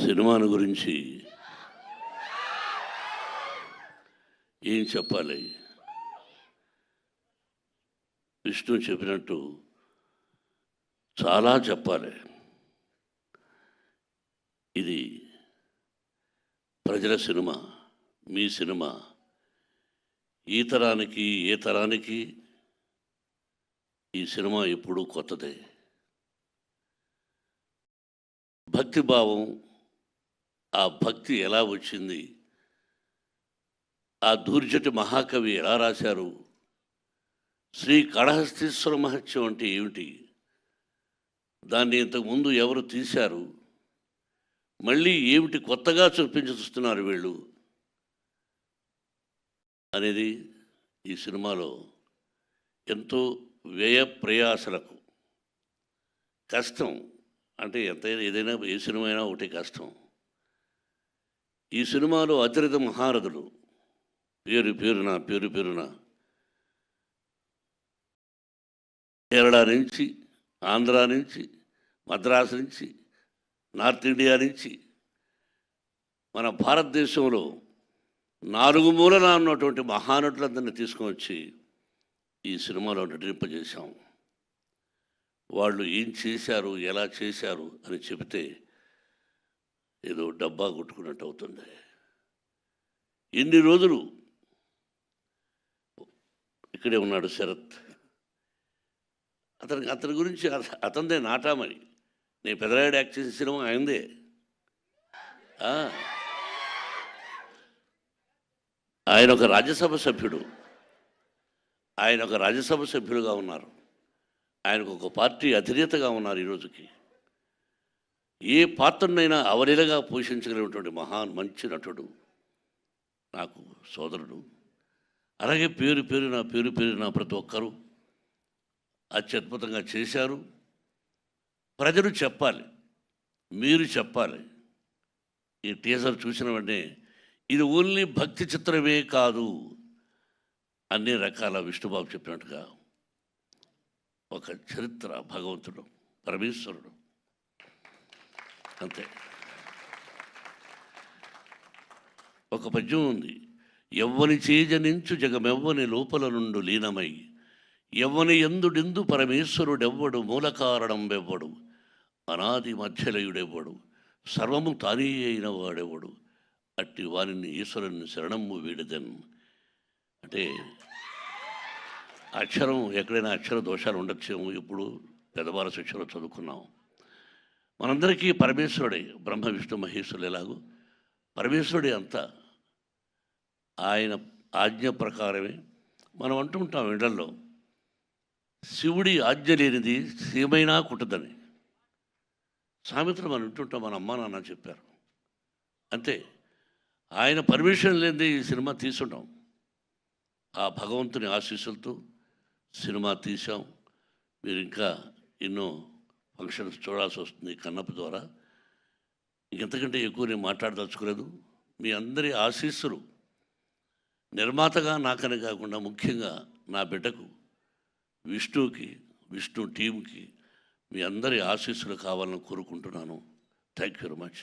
సినిమాను గురించి ఏం చెప్పాలి? విష్ణు చెప్పినట్టు చాలా చెప్పాలి. ఇది ప్రజల సినిమా, మీ సినిమా. ఈ తరానికి ఏ తరానికి ఈ సినిమా ఎప్పుడూ కొత్తదే. భక్తిభావం, ఆ భక్తి ఎలా వచ్చింది, ఆ దూర్జటి మహాకవి ఎలా రాశారు, శ్రీ కాళహస్తీశ్వర మహత్యం అంటే ఏమిటి, దాన్ని ఇంతకుముందు ఎవరు తీశారు, మళ్ళీ ఏమిటి కొత్తగా చూస్తున్నారు వీళ్ళు అనేది ఈ సినిమాలో ఎంతో వ్యయ ప్రయాసలకు కష్టం. అంటే ఎంతైనా ఏదైనా ఏ సినిమా అయినా ఒకటి కష్టం. ఈ సినిమాలో అతిరథ మహారథులు పేరు పేరున కేరళ నుంచి, ఆంధ్ర నుంచి, మద్రాసు నుంచి, నార్త్ ఇండియా నుంచి, మన భారతదేశంలో 4 మూలలా ఉన్నటువంటి మహానటులందరినీ తీసుకొని వచ్చి ఈ సినిమాలో నటింపజేశాం. వాళ్ళు ఏం చేశారు, ఎలా చేశారు అని చెబితే ఏదో డబ్బా కొట్టుకున్నట్టు అవుతుంది. ఎన్ని రోజులు ఇక్కడే ఉన్నాడు శరత్. అతని గురించి అతనిదే నాటామని. నేను పెదరాయుడు యాక్ట్ చేసిన సినిమా అయిందే. ఆయన ఒక రాజ్యసభ సభ్యుడుగా ఉన్నారు. ఆయనకు ఒక పార్టీ అధినేతగా ఉన్నారు. ఈరోజుకి ఏ పాత్రనైనా అవలీలగా పోషించగలిగినటువంటి మంచి నటుడు, నాకు సోదరుడు. అలాగే పేరున ప్రతి ఒక్కరూ అత్యద్భుతంగా చేశారు. ప్రజలు చెప్పాలి, మీరు చెప్పాలి. ఈ టీజర్ చూసిన వెంటనే ఇది ఓన్లీ భక్తి చిత్రమే కాదు, అన్ని రకాల విష్ణుబాబు చెప్పినట్టుగా ఒక చరిత్ర, భగవంతుడు, పరమేశ్వరుడు, అంతే. ఒక పద్యం ఉంది, ఎవ్వని చేజనించు జగమెవ్వని లోపల నుండు లీనమై, ఎవ్వని ఎందుడిందు పరమేశ్వరుడెవ్వడు, మూల కారణం వెవ్వడు, అనాది మధ్యలయుడెవ్వడు, సర్వము తానే అయిన వాడెవ్వడు, అట్టి వారిని ఈశ్వరుని శరణము వీడదన్. అంటే అక్షరం ఎక్కడైనా అక్షర దోషాలు ఉండొచ్చేమో. ఇప్పుడు పెద్దవాళ్ళ శిక్షలో చదువుకున్నాం. మనందరికీ పరమేశ్వరుడే, బ్రహ్మ విష్ణు మహేశ్వరులు ఎలాగో పరమేశ్వరుడే అంతా. ఆయన ఆజ్ఞ ప్రకారమే మనం అంటుంటాం ఇళ్లలో, శివుడి ఆజ్ఞ లేనిది సీమైనా కుట్టదని. సామెతలు మనం వింటుంటాం, మన అమ్మ నాన్న చెప్పారు, అంతే. ఆయన పర్మిషన్ లేనిదే ఈ సినిమా తీసుంటాం. ఆ భగవంతుని ఆశీస్సులతో సినిమా తీసాం. మీరు ఇంకా ఎన్నో ఫంక్షన్స్ చూడాల్సి వస్తుంది కన్నప్ప ద్వారా. ఇంకెంతకంటే ఎక్కువ నేను మాట్లాడదలుచుకోలేదు. మీ అందరి ఆశీస్సులు నిర్మాతగా నాకనే కాకుండా ముఖ్యంగా నా బిడ్డకు విష్ణుకి, విష్ణు టీంకి మీ అందరి ఆశీస్సులు కావాలని కోరుకుంటున్నాను. Thank you very much.